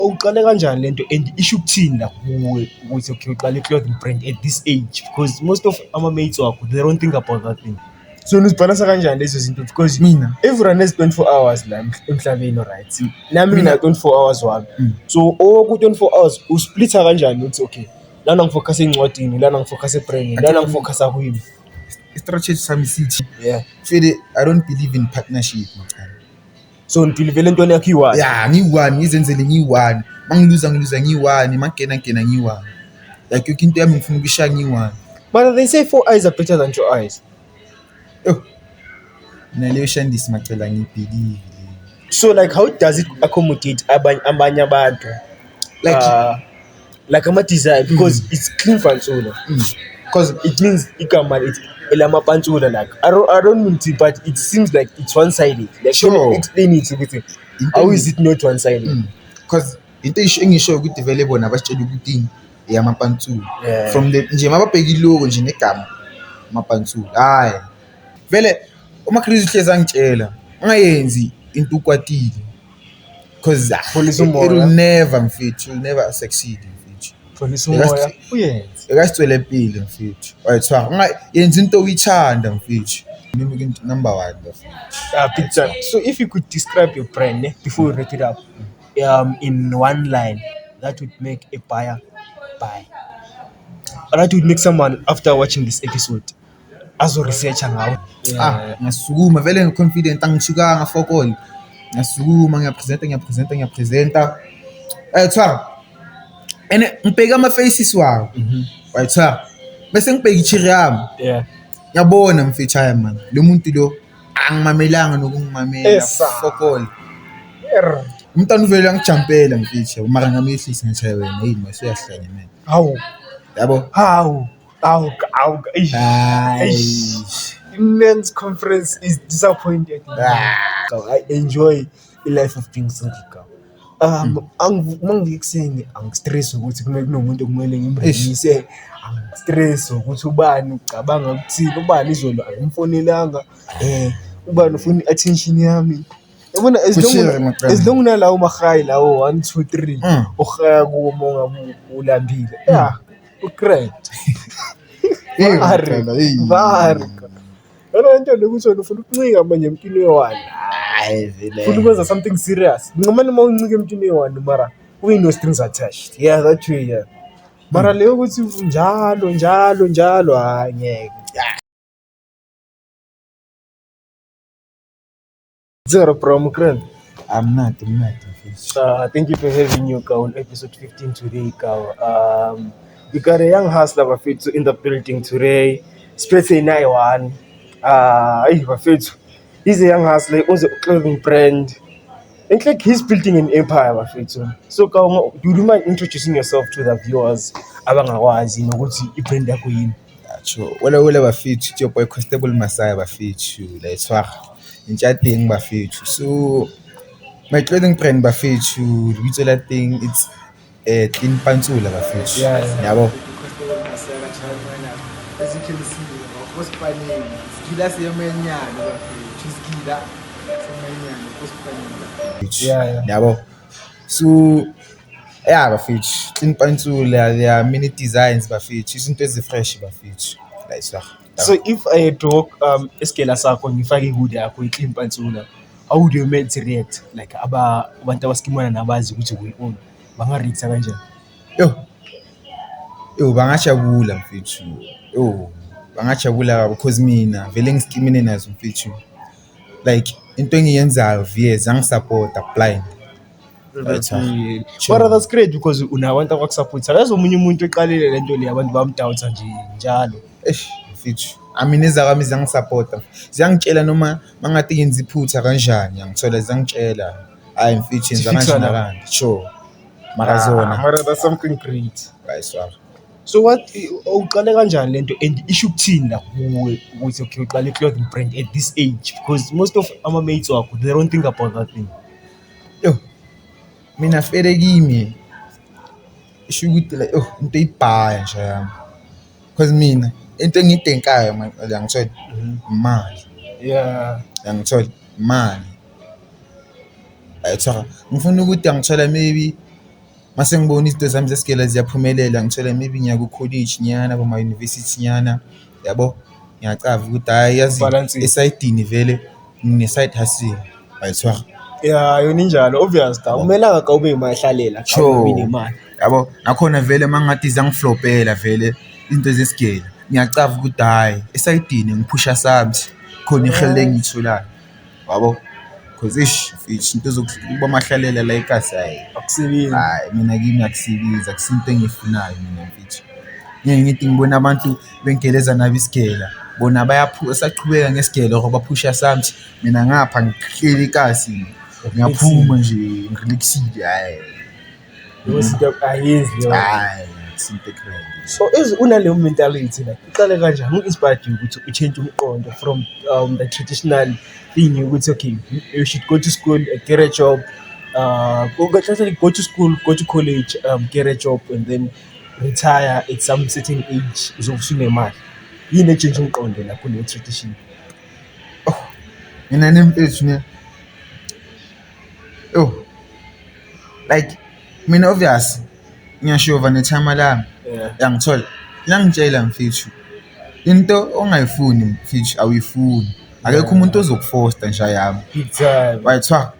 Uqale kanjani lento and isho ukuthini la kuwe ukuthi okay uqale i-clothing brand at this age, because most of ama-mates wakho they don't think about that thing. So nizibhalansa kanjani lezo zinto, because mina everyone has 24 hours la emhlabeni, right? Nami ngina 24 hours wami. So oku-24 hours usplitha kanjani ukuthi okay lana ngifocus encwadini, lana ngifocus ebranding, lana ngifocus kwimi. I-strategy sami sithi Yeah. Fede, I don't believe in partnership machana. So nibhilivele entweni yakho iyi-one. Yeah, ngiyi-one, ngizenzele ngiyi-one. Mangiluza ngiyone, mangena ngiyi-one. Like yonke into yami ngifuna ukuyishaya ngiyi-one. But they say 4 eyes are better than 2 eyes. Oh. Mina leyo shandisi macela ngiyibhelive. So like how does it accommodate abanye abantu? Like ama-design, because it's clean pantsula. Because it means igama elamapantsula, like I don't mean to, but it seems like it's one-sided. Like Sure. Explain it ukuthi how is it not one-sided? Because into engisho ukuthi vele bona basitshela ukuthi eyamapantsula. Yeah. From the nje mababheka ilogo nje negama amapantsula. Hayi. Vele uma crazy hleza ngitshela ungayenzi into ukwatile. Because it will never mfethu, you'll never succeed mfethu. Polisa umoya uyenze. Ekasicwele empilo mfethu. Wayithiwa ungayenza into uyithanda mfethu. Number 1 mfethu. Big time. So if you could describe your brand before we wrap it up in one line, that would make a buyer buy. Or that would make someone after watching this episode azo research ngawo. Ngasukuma vele ngiconfident angishukanga fokol. Ngasukuma ngiyapresenta. Wayithiwa ene ngibheka ama faces wawo. Wayithiwa bese ngibheka ichiri yami. Yeah. Ngiyabona mfethu haya man. Lo muntu lo angimamelanga nokungimamela fokol. Umntana uvele angijampela mfethu mara ngamehlisa ngithaye wena hey masiyahlanya man. Hawu. Yabo? Hawu. Men's conference is disappointed. So I enjoy the life of being single. Mangikuseni angistress ukuthi kumele kunomuntu okumele ngimrelease, angistress ukuthi ubani ucabanga ukuthini, ubani izolo angimfonelanga, ubani ufuna attention yami. Yabona as long nalawo mahayi lawo 1 2 3 ohaya kuwo monga ulambile. Yeah, great. Barika. Yona into lokuthi wena ufuna ukuncika manje emntwini we-one. Hayi vele. Ufuna ukwenza something serious. Ngamani uma uncika emntwini we-one mara ube no strings attached. Yeah, that way yeah. Mara leyo ukuthi njalo hayi ngeke. Zero promo grand. I'm not. Thank you for having you on episode 15 today, Kao. We got a young hustler Bafethu in the building today. Especially Naiwan. Bafethu. He's a young hustler, he owns a clothing brand. And like he's building an empire, Bafethu. So Kao, do you mind introducing yourself to the viewers? Abangawazi nokuthi ibrand yakho yini? Sure. Wala bafethu, your boy Constable Masaya bafethu. Like swag. Chatting bafethu. So my clothing brand bafethu, the little thing it's Clean Pantsula bafethu. Yeah. Yabo. As you can see, what's my name? Skida semenyana bafethu. Skida semenyana what's my name? Yeah. Yabo. So yeah bafethu, Clean Pantsula, there are many designs bafethu. Izinto ezifresh bafethu. Like swag. So if I had to walk eskela sakho ngifake ihood yakho iClean Pantsula, how would you make it react? Like abantu abaskimana nabazi ukuthi we-own bangareact kanjani? Yo bangajabula mfethu. Bangajabula because mina vele ngiskimene nazo mfethu. Like into engiyenzayo viyeza angisupport blind. But that's great because unabantu abakusupport. Akazi omunye umuntu eqalile lento le abantu bamdoubta nje njalo. Mfethu amina ezakami ziyangisupport. Ziyangitshela noma mangathi ngenza iphutha kanjani, ngiyangithola ziyangitshela. Hayi mfethu yenza kanje nakanje. Sure. Mara that's something great. Right swag. So what uqale kanjani lento and isho ukuthini la kuwe ukuthi okay uqale i-clothing brand at this age, because most of ama-mates wakho they don't think about that thing. Mina fere kimi isho ukuthi like into ibhaya nje yami. Because mina into engiyidinkayo ngiyangithola imali. Yeah. Ngiyangithola imali. Ayithola ngifuna ukuthi angithola maybe mase ngibona izinto zami zesikele ziyaphumelela ngithola maybe ngiya ku college nyana kuma university nyana yabo ngiyacava ukuthi hayi yazi esayidini vele ngine side hustle ayithwa yeah yona injalo obvious ka umelanga ka ube imahlalela awubi nemali yabo nakhona vele mangathi zangiflopela vele into zesigele ngiyacava ukuthi hayi esayidini ngiphusha samt khona ihele ngitholayo yabo because ish into zokuba mahlalela la ekhasi akusebenzi hayi mina kimi akusebenza kusinto engifunayo mina mfethu ngithi ngibona abantu bengeleza nabo isigela bona bayaphuza saqhubeka ngesigelo ngoba phusha samt mina ngapha ngihleli ikasi ngiyaphuma nje ngirelaxile hayi usithi ayenzi leyo hayi simple crazy so unaleyo mentality like uqale kanjani uinspired ukuthi uchange umqondo from the traditional thing ukuthi okay you should go to school get a job go to school go to college get a job and then retire at some certain age uzokusunemali yini change umqondo la kule tradition mina nempethu ne like mina obvious ngiyashova nethama lami yangithola langitshela mfethu into ongayifuni mfethu awuyifuni akekho umuntu ozokufosta nje yami big time bayithwa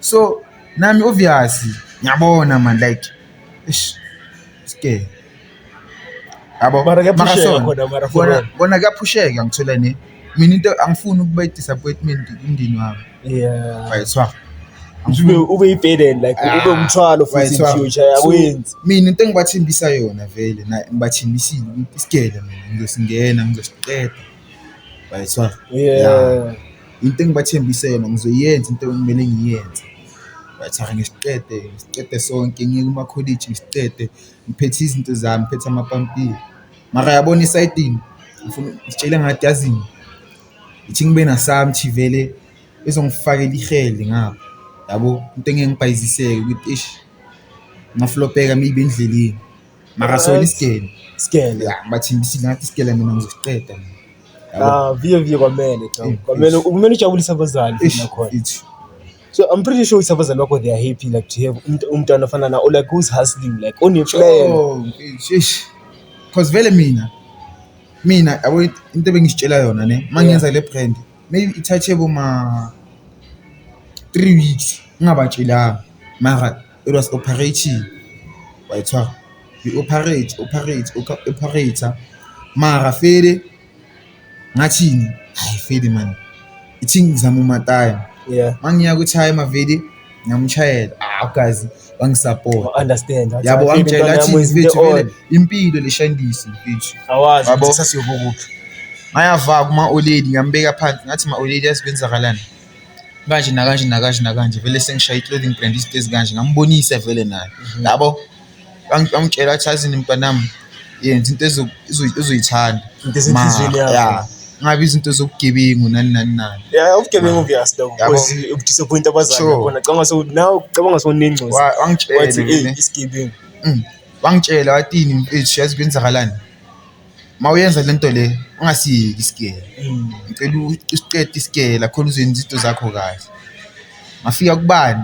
so nami obvious ngiyabona man like scare yabo bona kuyaphusheka ngithola ne mina into angifuni ukuba disappointment kumndeni wami yeah bayithwa ube iburden like ube umthwalo futhi in future yakwenzi mina into engibathembisa yona vele na ngibathembisile ukuthi isigele mina ngizosingena ngizosiqeda bayithwa yeah into engibathembisa yona ngizoyenza into ekumele ngiyenze bayithwa ngisiqede sonke ngiye kuma college ngisiqede ngiphethe izinto zami ngiphethe amapampiri mara yabona isayidini ngifuna ngitshela ngathi yazini ithi ngibe nasamthi vele ezongifakela ihele ngapha yabo into engengibhayiziseke ukuthi ish ngaflopeka maybe endleleni mara sona isigele bathembisile ngathi isigele mina ngizosiqeda via kwamele ujabulisa abazali nakhona so I'm pretty sure abazali bakho they are happy like to have umntwana ofana na or like who's hustling like on your plan because vele mina yabo into bengisitshela yona ne mangenza le brand maybe itouchable ma 3 weeks ngingabatshelanga mara it was operating bayithwa operator mara fede ngathini hayi fede man ithi ngizama umataya mangiya ku time vele ngiyamchayela ugazi bangisupport understand yabo wangitshela athi mfethu vele impilo leshandisi mfethu awazi ukuthi sasiyobukuphi ngayava kuma oledi ngiyambeka phansi ngathi ma oledi asibenzakalana kanje nakanje vele sengishaya clothing brand isitezi kanje ngambonisa vele naye yabo bangitshela athi azini mntwanami yenza into ezoyithanda into ezinhlizweni yakho ngabe izinto zokugebengu nani yeah ubugebengu obvious though because udisappoint abazali khona cabanga so nengcozi wangitshela isigebengu wangitshela wathini mfethu yazi kwenzakalani mawuyenza lento le ungasiyeki isigele ngicela usiqede isigele khona uzenza izinto zakho kahle ngafika kubani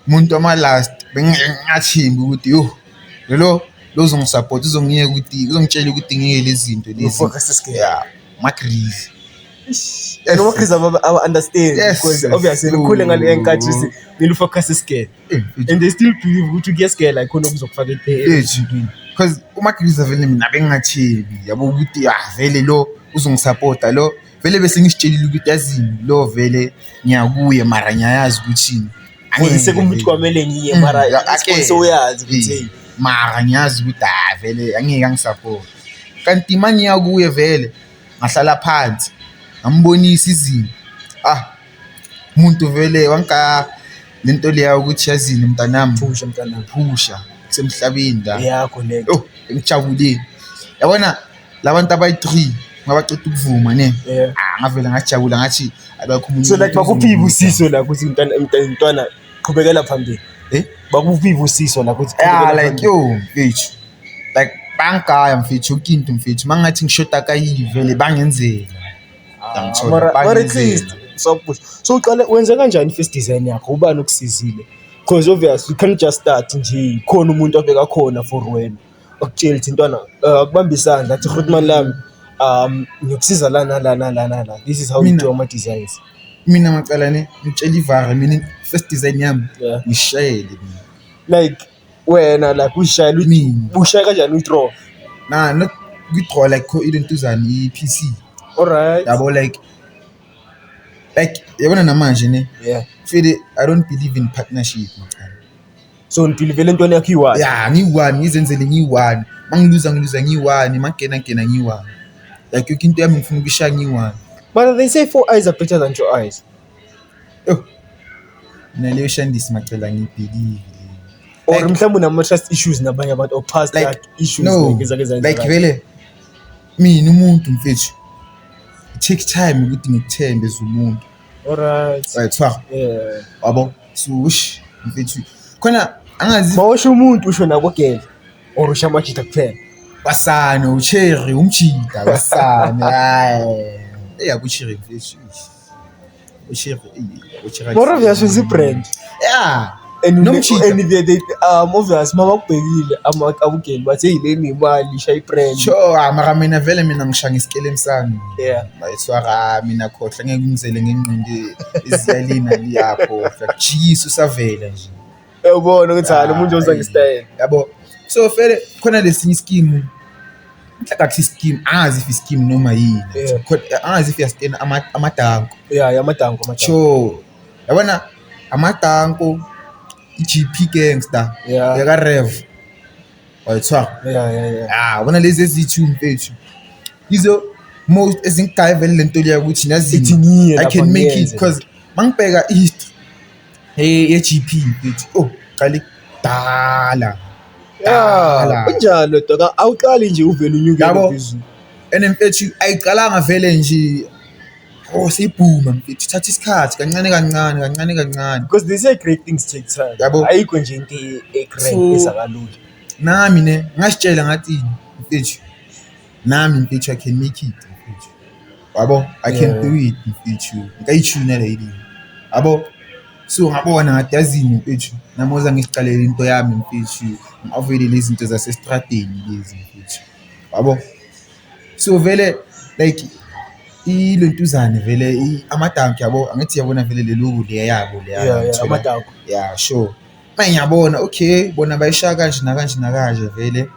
umuntu ama last bengathimba ukuthi lo uzongisupport uzongiyeka ukuthi uzongitshela ukuthi ngiyeke lezi zinto lezi focus isigele Macris and Macris I understand because obviously ukhule ngale enkathi will focus isigele and they still believe ukuthi kuyesgele like khona kuzokufaka ephezulu because uMacris vele mina bengathembi yabo ukuthi vele lo uzongisupport lo vele bese ngisitshelile ukuthi yazini lo vele ngiyakuye mara ngiyayazi ukuthi angise kumuntu kwamele ngiye mara sponsor uyazi ukuthi mara ngiyazi ukuthi vele angeke ngisupport kanti mangiyakuye vele ngahlala phansi ngambonisa izinto umuntu vele wanka lento leya ukuthi yazini mntanami phusha kusemhlabeni la yakho lento ngijabulile yabona labantu abayi3 ngabacela ukuvuma ne ngavela ngajabula ngathi abakho umuntu so like bakuphi ubusiso la ukuthi umntwana qhubekela phambili bakuphi ubusiso la ukuthi like mfethu like bangaya mfethu ukinto mfethu mangathi ngishoda kayivele bangenzela mara at least so uqale wenza kanjani first design yakho ubani okusizile because obviously you can't just start nje khona umuntu obeka khona for wena okutshela ukuthi intwana akubamba isandla athi Grootman lami ngiyokusiza la this is how we do ama designs. Mina macalane ngitshela ivara mina first design yami ngishayele mina Like wena like ushayela ushaya kanjani udraw not draw like ilentuzana iPC. Alright. Yabo like yabona namanje ne feel I don't believe in partnership macala. So nibelieve entweni yakho iwani. Yeah, ngiyi-one ngizenzele ngiyi-one. Mangiluza ngiyi-one, mangena ngiyi-one. Like yonke into yami ngifuna ukuyishaya ngiyi-one. But they say 4 eyes are better than 2 eyes. Oh. Mina leyo shandisi macala ngiyibhelieve. Or mhlawumbe unama-trust issues nabanye abantu or past like, that issues no, like vele mina umuntu mfethu it takes time ukuthi ngikuthembe umuntu. Alright. Right, yeah. Wabo sush mfethu khona angazi mawusho umuntu usho nabogela or usho amajita kuphela basana ucherry umjita basana hayi eyakucherry mfethu ucherry more obvious is brand and they obvious mama kubhekile abugeli bathi yileni imali isha ibrand sure mara mina vele mina ngishanga isikele emsami bayithwara mina khohla ngeke ngizele ngenqindi iziyalina liyapho jisa usavela nje uyabona ukuthi hayi umuntu oza ngestyle yabo so vele khona lesinye scheme mhlaka scheme angazi if scheme noma yini angazi if yasitena amadanko amadanko sure yabona amadanko iGP gangster yaka Rev wayithwa bona lezi ezithu mfethu izo most ezingigayivele lento leya ukuthi nazi I can make it because mangibheka history yeGP mfethu qali dala kunjalo doka awuqali nje uvela unyuke phezulu and mfethu ayiqalanga vele nje siyibhuma mfethu thatha isikhathi kancane because they say great things take time ayikho nje into egrand ezakalula nami ne ngasitshela ngathi mfethu nami mfethu I can make it mfethu yabo I can do it mfethu ngayithuna lady yabo so ngabona ngathi yazini mfethu namoza ngiqalela into yami mfethu ngavele lezi zinto zasestradeni lezi mfethu yabo so vele like ilentuzane vele amadanki yabo angithi yabona vele leluku leyabo amadanki sure manyabona okay bona bayishaya kanje nakanje vele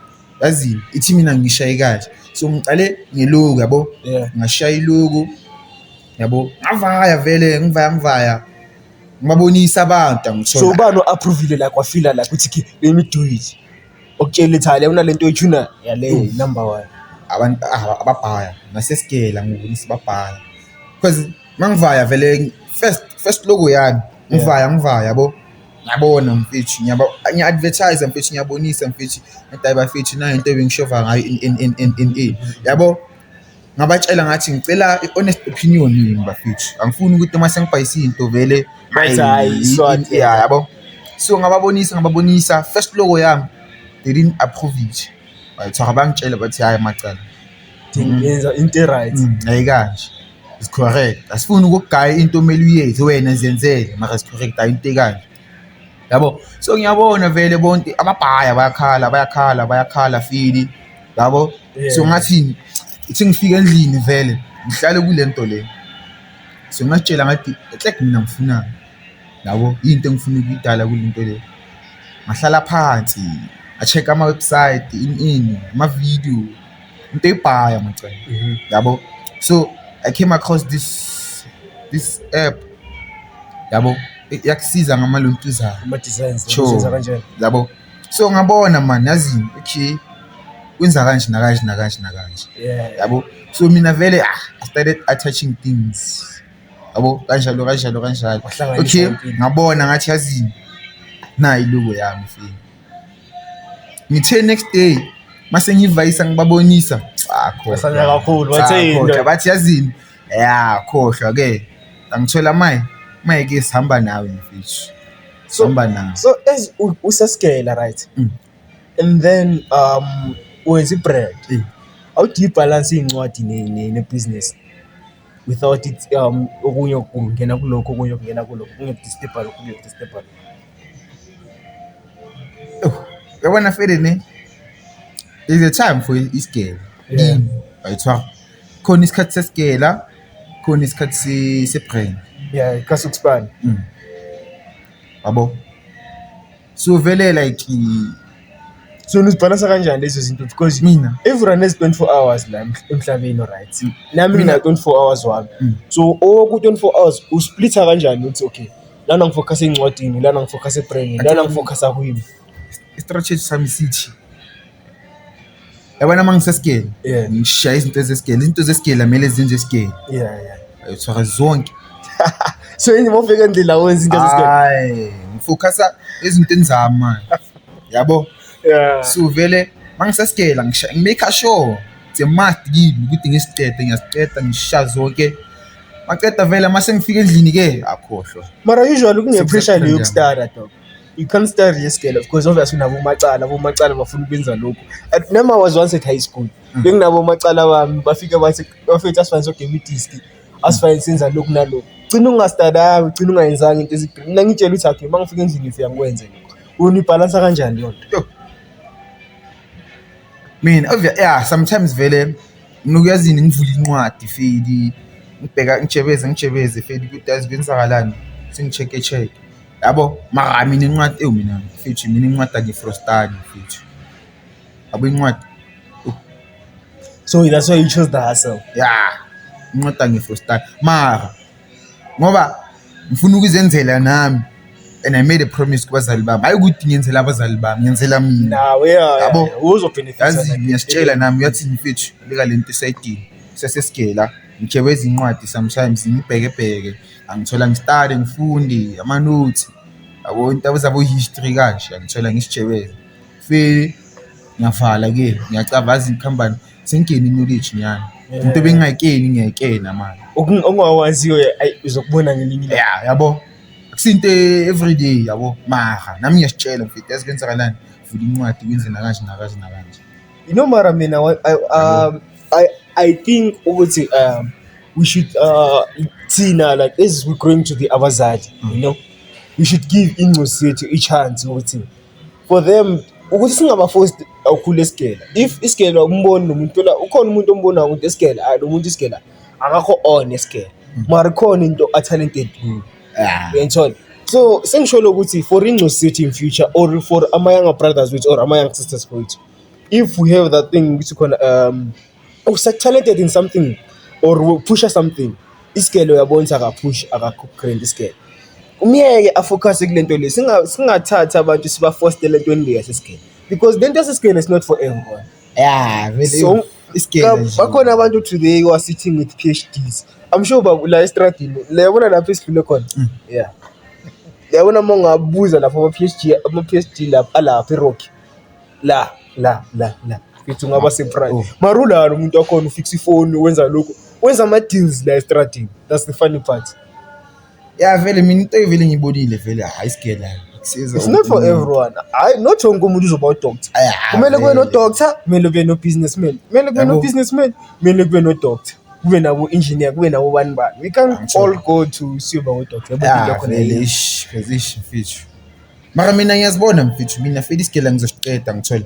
yazini ithi mina ngishaye kanje so ngiqale ngeluku yabo ngashaya iluku yabo ngavaya vele ngivaya ngibabonisa abantu ngithola so ubani approve like wafila like uthi let me do it okutshela ithale unalento oyithuna yale number 1 abantu ababhaya nasesikela ngibonisa babhaya because mangivaya vele first logo yami ngivaya yabo ngiyabona mfethu ngiya-advertise mfethu ngiyabonisa mfethu ngidayiba mfethu nayo into ebengishova ngayo in yabo ngabatshela ngathi ngicela i-honest opinion yini bafethu angifuni ukuthi uma sengibhayisa into vele yabo so ngababonisa first logo yami they didn't approve it bayithoka bangitshela bathi hayi macala yenza into right ayikanje is correct asifuni ukugaya into omele uyenze wena zenzele mara is correct hayi into ekanje yabo so ngiyabona vele bonke ababhaya bayakhala fili yabo so ngathi uthi ngifika endlini vele ngihlale kulento le so ngatshela ngathi like mina ngifuna yabo into engifuna ukuyidala kulento le ngahlala phansi check ama website ama video into ebhaya macala yabo so I came across this app yabo yakusiza ngamaluntuzana ama designs zenza kanjani yabo so ngabona man yazi okay kwenza kanje nakanje yabo so mina vele I started attaching things yabo kanjalo okay ngabona ngathi yazi na ilogo yami mfini ngithe next day mase ngivayisa ngibabonisa khohla kakhulu wathini bathi yazini khohla ke angithola maye ke sihamba nawe mfethu sihamba nawe so as usaskela right and then wenza ibrand how do you balance incwadi ne business without it okunye kungena kulokho okunye kungena kulokho kungedisturb. Yabona vele ne is a time for isigele. Ayithiwa khona isikhathi sesigela, khona isikhathi sebrain. Yeah, kasukuspan. Yabo. So vele like So nizibhalansa kanjani lezo zinto because mina everyone has 24 hours la emhlabeni right. Nami mina 24 hours wami. So oku 24 hours usplitha kanjani uthi okay. Lana ngifocus encwadini, lana ngifocus ebrain, lana ngifocus akuyini. strategy sami sithi yabona mangisesigele ngishaya izinto zesigele kumele zenze isigele ayithiwa zonke so yini mofika endlela wenza into zesigele hayi ngifocusa ezintweni zami manje yabo so vele mangisesigele ngimake sure it's a must kimi ukuthi ngiyasiqeda ngishaya zonke maqeda vele mase ngifika endlini ke akhohlwa mara usually kune pressure leyo yokustarta dog. You can't start rescale because obviously unabo macala bafuna ukwenza lokho. Nema was once at high school. Benginabo macala bami bafika bathi bafethu asifanye so game disk. Asifanye senza lokho nalokho. Gcina ungastarta, ugcina ungayenzanga into ezigcina. Mina ngitshela ukuthi okay mangifika endlini ngifika ngikwenze lokho. Unibalance kanjani yonto? Mina yeah sometimes vele ngiyazini ngivula incwadi fedi ngibheka ngijebeze fedi ukuthi azibenzakalani singicheck yabo mara mina incwadi mina futhi mina incwadi angifrostani futhi abo incwadi so that's why you chose the hustle yeah incwadi angifrostani mara ngoba ngifuna ukuzenzela nami and I made a promise kubazali bami hayi ukuthi ngiyenzela abazali bami ngiyenzela mina nawe yabo uzobenefit yazi ngiyasitshela nami uyathi mfethu leka lento esayidini sesesigela ngijebeza incwadi sometimes ngibheke angithola ngistade ngifunde ama notes yabo into abazabo history kanje angithola ngisijebeza fe ngiyavala ke ngiyacavaza icompany sengeni knowledge nyana into bengingayikeni ngiyayikena manje ongawaziyo uzokubona ngelinye yeah yabo kusinto everyday yabo mara nami ngiyasitshela mfethu yazibenzakalani vula incwadi kwenze nakanje you know mara mina I think ukuthi we should thina like as we growing to the other side you know we should give ingcosi yethu a chance ukuthi for them ukuthi singaba forced awukhule esigela if isigela umboni nomuntu la ukhona umuntu ombona ukuthi esigela lo muntu isigela akakho on esigela mara khona into a talented kuyo uyayithola so sengisho ukuthi for ingcosi yethu in future or for ama younger brothers with or ama young sisters with if we have that thing which khona talented in something or we push something isigelo uyabona akapush akakugrand isigelo umyeke afocus kulento le singathatha abantu sibaforce lento le yasesigelo because lento yasesigelo is not for everyone yeah really so isigelo bakhona abantu today who are sitting with PhDs I'm sure la estradini leyabona lapha esidlule khona yeah yabona mongabuza lapha ama PhD lapha lapha eRocky la kithi ungaba surprise marula umuntu wakhona ufixa ifone wenza lokho wenza ama deals la estradini that's the funny part yeah vele mina into vele ngibonile vele hayi sigela akusiza it's not for everyone not wonke umuntu uzoba udoctor kumele kube no doctor kumele kube no businessman kumele kube no businessman kumele kube no doctor kube nabo engineer kube nabo bani we can't all go to see about doctor yabo vele position feature mara mina ngiyazibona mfethu mina fedi isigela ngizosiqeda ngithola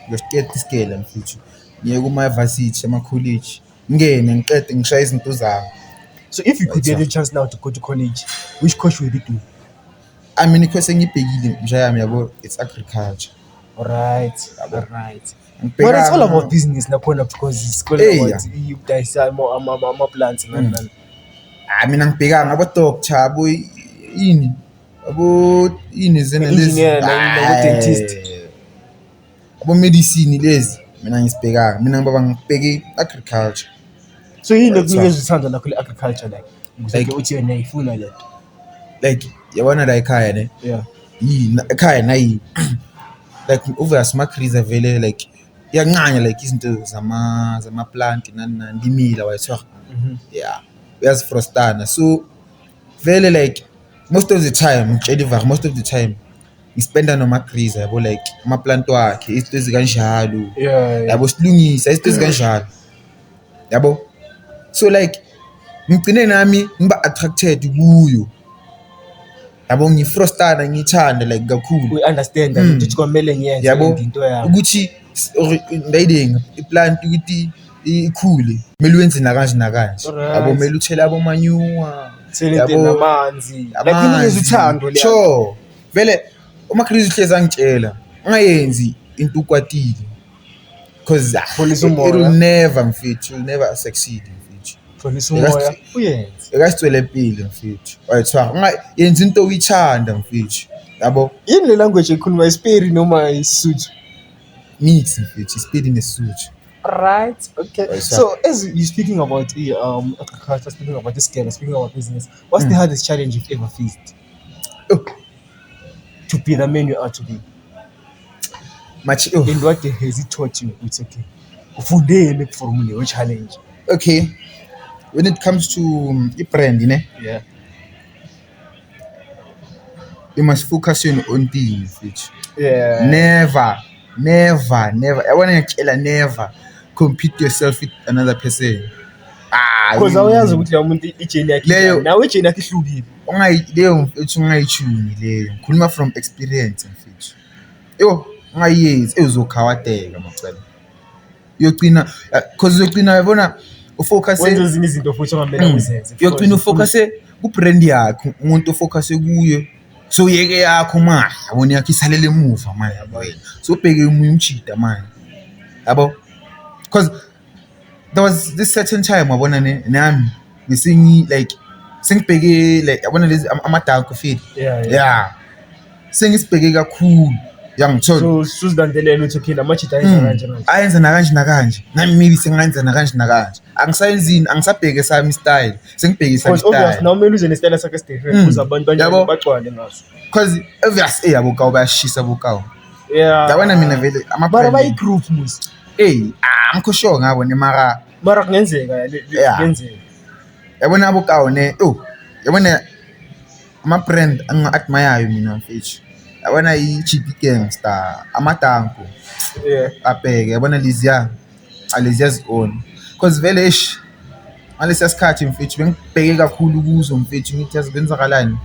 ngiyosiqeda isigela mfethu ngiye kuma university ama college ngene ngiqede ngishaya izinto zami. So if you could get a chance now to go to college, which course would you do? I mean, course engibhekile nje yami yabo it's agriculture. Alright. But it's all about business nakhona because it's called about you guys ama plants nani. I mean ngibhekanga abo doctor abo ini zenelezi engineer nabo dentist. Abo medicine lezi mina ngisibhekanga mina ngoba ngibheke agriculture. So yini okunikeza uthando lakho le-agriculture like uthi yena ifuna le like yabona la ekhaya ne yeah ekhaya nayi like obvious macreaser vele like iyancanya like izinto zama plant nani ndimila wayithiwa yeah uyazifrostana so vele like most of the time ngispenda no macreaser yabo like ama plant wakhe izinto ezikanjalo yabo silungisa izinto ezikanjalo yabo so like ngigcine nami ngiba attracted kuyo yabo ngifrustana ngithanda like kakhulu We understand that ukuthi kwamele ngiyenze yabo into yami. ukuthi ndayidinga iplant ukuthi ikhule kumele uyenze nakanje nakanje Alright. yabo kumele uthele abomanyuwa Selete namanzi. Like inikeza uthando le. sure vele uma Chris uhlezi angitshela ungayenzi into ukwatile because Pholisa it umoya. will never mfethu, you'll never succeed mfethu. Pholisa umoya uyenze. Ekasitwele empilo mfethu wayithiwa ungayenza into oyithanda mfethu yabo Yini le language ekhuluma iSpedi noma iSotho? mix mfethu isipidi nesuthu. Right. Okay. Right, sir. So as you speaking about agriculture, speaking about this scale, speaking about business, what's the hardest challenge you've ever faced? To be the man you are today. And what has it taught you? It's okay. Ufundele from your challenge. Okay, when it comes to brand, Yeah. you must focus on your own thing mfethu. Yeah. Never. I want to tell never compete yourself with another person. Because awuyazi ukuthi la muntu ijeni yakhe Leyo- nawe ijeni yakhe ihlukile. Leyo mfethu ungayichuni leyo. Ngikhuluma from experience mfethu. Yo, ungayenzi uzokhawateka macala. Uyogcina because uyogcina yabona ufocus Wenza ezinye izinto futhi ongamele uzenze. uyogcina ufocus ku brand yakho, umuntu ofocus kuye. So yeke yakho manje, yabona yakho isalele emuva manje wena. So ubheke umunye umchita manje. Yabo? Because there was this certain time wabona nami ngisingi like sengibheke like yabona lezi amadanko feed. Yeah. Sengisibheke kakhulu. Yangithola. So suzilandelela ukuthi okay lamachita ayenza kanje manje. Ayenza nakanje. Nami maybe sengayenza nakanje. Angisayenzini, angisabheke sami style. Sengibheke sami Because obvious style. now kumele uze nesitayela sakhe different ukuze abantu Yabo. bagcwale ngaso. Because obvious yabo kawo bayashisa bokawo. Yeah. Yabona mina vele Mara bayi group mus. angikho sure ngabo nemara Mara kungenzeka Yeah. kungenzeka. yabona abokawo yabona ama brand angi-admire mina mfethu. Yabona i-GP Gangster, amadanko Yeah. abheke yabona leziya zone. Because vele ngalesiya sikhathi mfethu bengibheke kakhulu kuzo mfethu ngithi yazi kwenzakalani.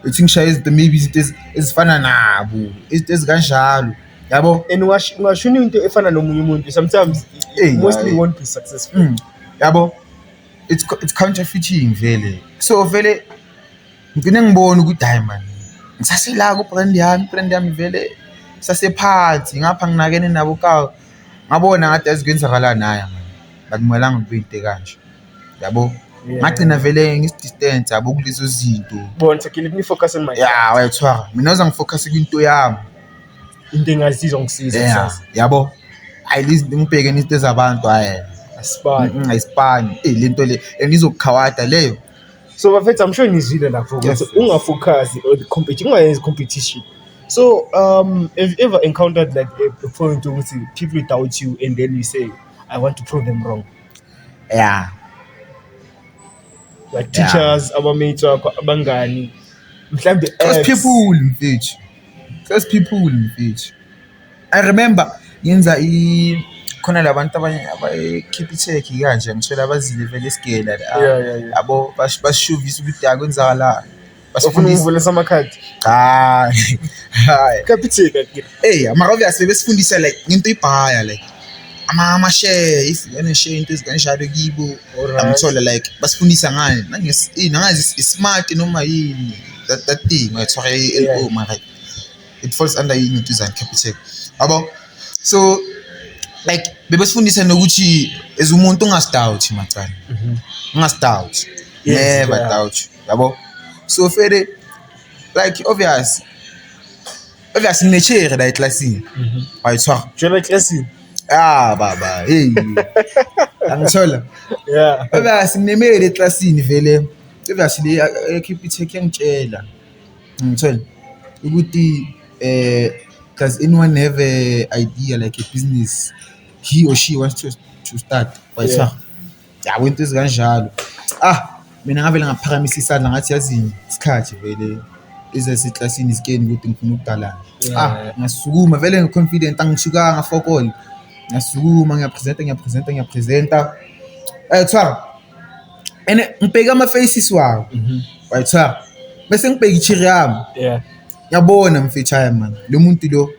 Ethi ngishaye izinto maybe izinto ezifana nabo, izinto ezikanjalo. Yabo? And ungashuni into efana nomunye umuntu sometimes mostly won't be successful. Yabo? It's counterfeiting vele. So vele ngine ngibona ukuthi hayi man. Ngisasela ku brand yami vele sasephansi ngapha nginakene nabo kawo. Ngabona ngathi azikwenzakalani naye man. Bakumelanga kube into kanje. Yabo? Ngagcina vele ngisidistance yabo kulezo zinto. Bona sakile ni focus on my Yeah, wayithwara. Mina uza ngifocus kwinto yami. into engazizwa ngisiza Yeah, sasa. yabo. Ayilizi ngibheke izinto ezabantu hayi. Asipani. Ayisipani. Lento le enizokukhawata leyo. So bafethu I'm sure nizwile lapho Yes, ukuthi ungafocus on the competition, ungayenzi competition. So have you ever encountered like a point ukuthi people doubt you and then you say I want to prove them wrong? Yeah. Like teachers, abamates wakho, abangani, mhlambe Close people mfethu. I remember yenza khona labantu abanye abayikhipha itheki kanje ngithola abazile vele esigela Yeah. yabo basishuvisa ukuthi yakwenzakalani. Ufuna ukuvulisa amakhadi. Hayi. Kapitheka ke. Mara obviously besifundisa like into ibhaya like ama share if you share into ezikanjalo kibo ngithola like basifundisa ngani nangazi smart noma yini that thing wayithola LO mara it falls under into design capital abo. So like bebesifundisa nokuthi as umuntu ungasidoubt macala ungasidoubt never doubt yabo. So fere like obvious nature la classini wayithola Jola classini. baba angithola Yeah. obvious nginemele eclassini vele obvious le ekhipha itheki yangitshela ngithola ukuthi does anyone have a idea like a business he or she wants to start wayithola yabo into ezikanjalo mina ngavele ngaphakamisa isandla ngathi yazini isikhathi vele ezaseclassini isikeni ukuthi ngifuna ukudalana. Ngasukuma vele ngiconfident angishukanga for all. Ngasukuma ngiyapresenta ayithwara ene ngibheka ama faces wawo wayithwara bese ngibheka ichiri yami Yeah. ngiyabona mfethu haya man lo muntu lo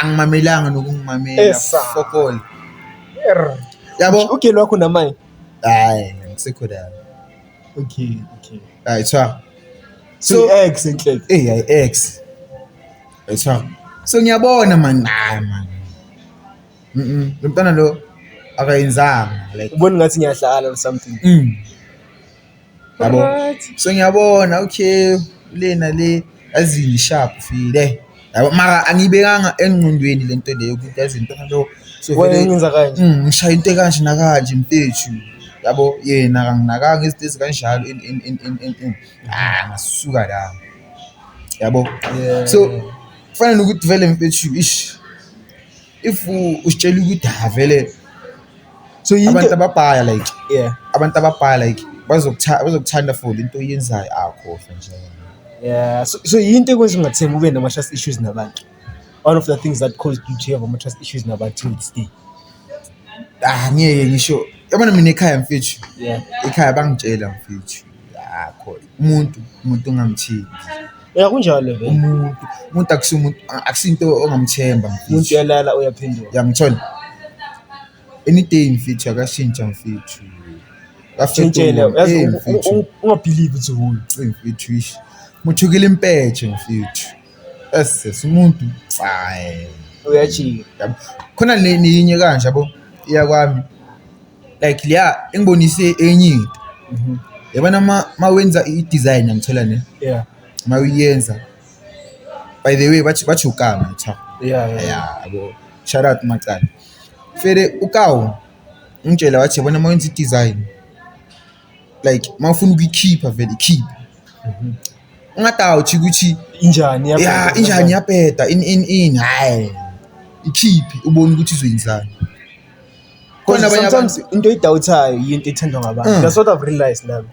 angimamelanga nokungimamela fuck all yabo Okay, lwakho namanye. hayi ngisekho la Okay. hayi cha So ex enhle. hayi ex hayi cha so ngiyabona man hayi man lo mntana lo akayenzanga like Ubona ngathi ngiyahlala or something. yabo Alright. so ngiyabona okay lena le azini sharp file yabo mara angibekanga engqondweni lento leyo ukuthi azinto lo so vele Wenza kanje. ngishaya into kanje nakanje mfethu yabo yena kanginakanga izinto kanjalo in ngasuka la yabo Yeah. so kufanele ukuthi vele mfethu ish if usitshela ukuthi vele So abantu ababhaya like yeah. abantu ababhaya like bazokuthanda for into oyenzayo akhohlwa nje Yeah. So yinto ekwenza ungathembi ube nama-trust issues nabantu. One of the things that caused you to have ama-trust issues nabantu till this day. ngeke ngisho yabona mina ekhaya mfethu Yeah. ekhaya bangitshela mfethu akho umuntu ongamthembi Yeah, kunjalo vele. umuntu akusinto ongamthemba Umuntu mfethu uyalala uyaphendula. yangithola anyday mfethu akashintsha mfethu Tshintshela, ungabelieve ukuthi huyo. mfethu ish muthukile impetshe mfethu umuntu hayi Uyajika. khona nenye kanje yabo iya kwami like liya engibonise enye into yabona mawenza i-design yangithola ne Yeah. mawuyenza by the way bathi ukama cha Yeah. yabo shout out macala fere ukawo ngitshela wathi yabona mawenza i-design like mawufuna ukuyikhipha vele keep ungadawuthi ukuthi Injani ya injani yapeta in hayi ikhiphi ubone ukuthi izoyenzani khona abanye sometimes into edawuthayo yinto ethandwa ngabantu. That's what I've realized now.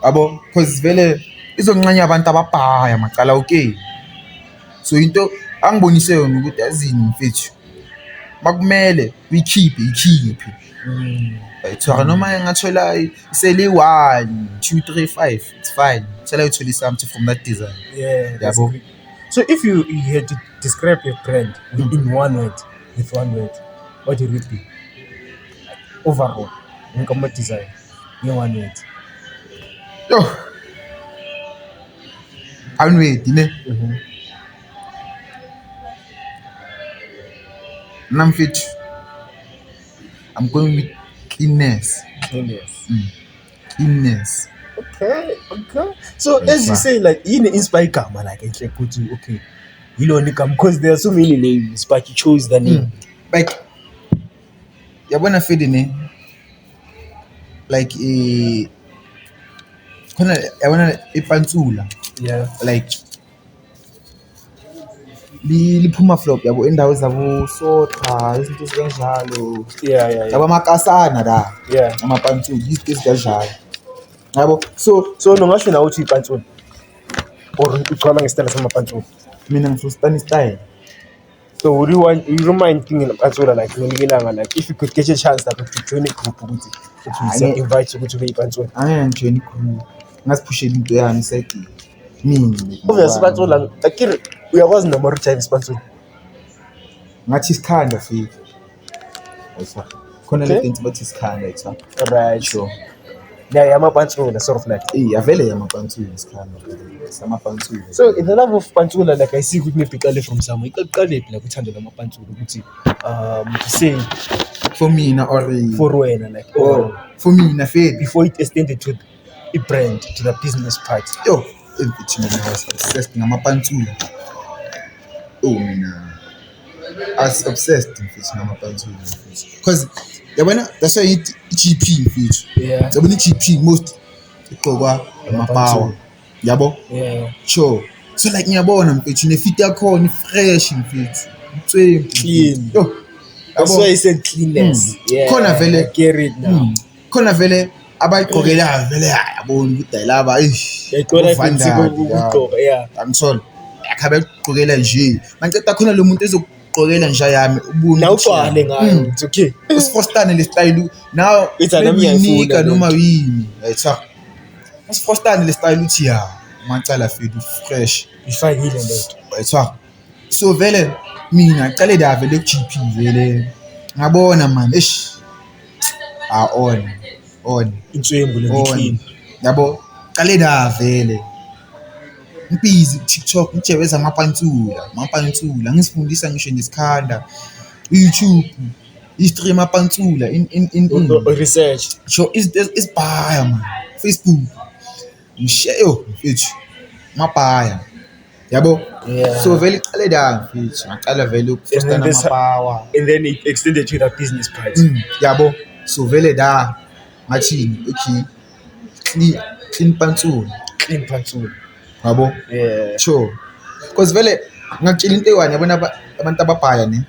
yabo because vele izonqanya abantu ababhaya macala okay so into angibonise yona ukuthi azini mfethu makumele uyikhiphi ayithola noma ngathola iseli 1 2 3 5 it's fine tell you to something from that design. Yeah, that's Yabo. great. So if you had to describe your brand in one word, what would it be? Overall, in design, in one word. Yo anwedi ne namfethu I'm going with cleanness. Cleanness. Okay. So as you say, like you inspire Gama, like okay, you know Nikam, because there are so many names, but you chose the name. Like yabona fede ne like khona yabona ipantsula Yeah. like liphuma flop yabo endawo zabo sotha izinto ezikanjalo Yeah. yabo amakasana la Yeah. amapantsula izinto ezikanjalo yabo So nongasho na uthi ipantsula or ucala ngesitala samapantula. mina ngifuna style. So would you remind thinking ipantsula like ngelanga like if you could get a chance that to join a group ukuthi uthi invite you to be ipantsula. Angeke ngijoin igroup ngasiphushela into yami seki mina Obviously ipantsula akiri uyakwazi noma retain ipantsula. ngathi isikhanda fika ayisa khona Okay. le into bathi isikhanda ayisa Right. sure Yeah, amapantsula sort of like. avele yamapantsula isikhanda samapantsula. So in the love of pantsula, like I see, maybe Pikale from somewhere. Like uthando lamapantsula ukuthi to say For mina or for wena like for mina fed before it extended to a brand to the business part. yo emfithi mina was obsessed ngamapantsula. Mina I was obsessed mfithi ngamapantsula because yabona that's why it GP mfithi Yeah. yabona GP most igqokwa amapower yabo Yeah. sure so like ngiyabona mfethu nefit yakho ni fresh mfethu Clean. yo That's why I said cleanness. Yeah. Khona vele I get it now. khona vele abayigqokelayo vele yabona ukuthi laba Yaqola fancy ukugqoka. Yeah. angithola akhabe ugqokela nje manceda khona lo muntu ezokugqokela nje yami ubuni Now uqale ngayo. It's okay. usifostane le style now It's anami uyinika ngiyayifuna noma yini ayitha usifostane le style uthi ya macala fethu fresh ifakile lento. yayithwa so vele mina cale da vele ku-GP vele ngabona man on Inswembu lengikhini. yabo cale da vele Mpizi TikTok ngijebeza amapantsula ngisifundisa ngisho nesikhanda YouTube i-stream amapantsula in Research. sure is buyer man Facebook ngisheyo mfethu mabhaya yabo Yeah. so vele iqale da mfethu ngaqala vele ukufostana this- amapower And then it extended to the business part. yabo so vele da ngathini okay clean pantsula Clean pantsulo. yabo Yeah. sure because vele ngakutshela into eyi-one yabona abantu ababhaya ne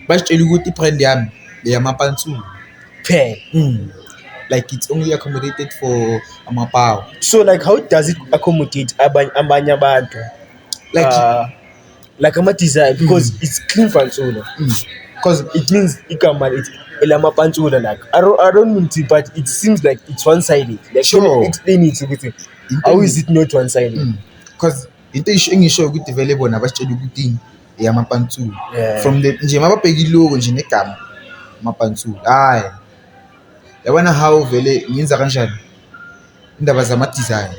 basitshela ukuthi i-brand yami eyamapantsula Pen. like it's only accommodated for amapower So like how does it accommodate abanye abantu? Like ama-design because it's clean pantsulo. because It means igama it's elama pantsulo like I don't mean to, but it seems like it's one-sided. Like Sure. can you explain it with it? How is it not one-sided? because into engisho ukuthi vele bona basitshela ukuthi eyamapantsula Yeah. from the nje mababheka ilogo nje negama amapantsula hayi yabona how vele ngenza kanjani indaba zama-design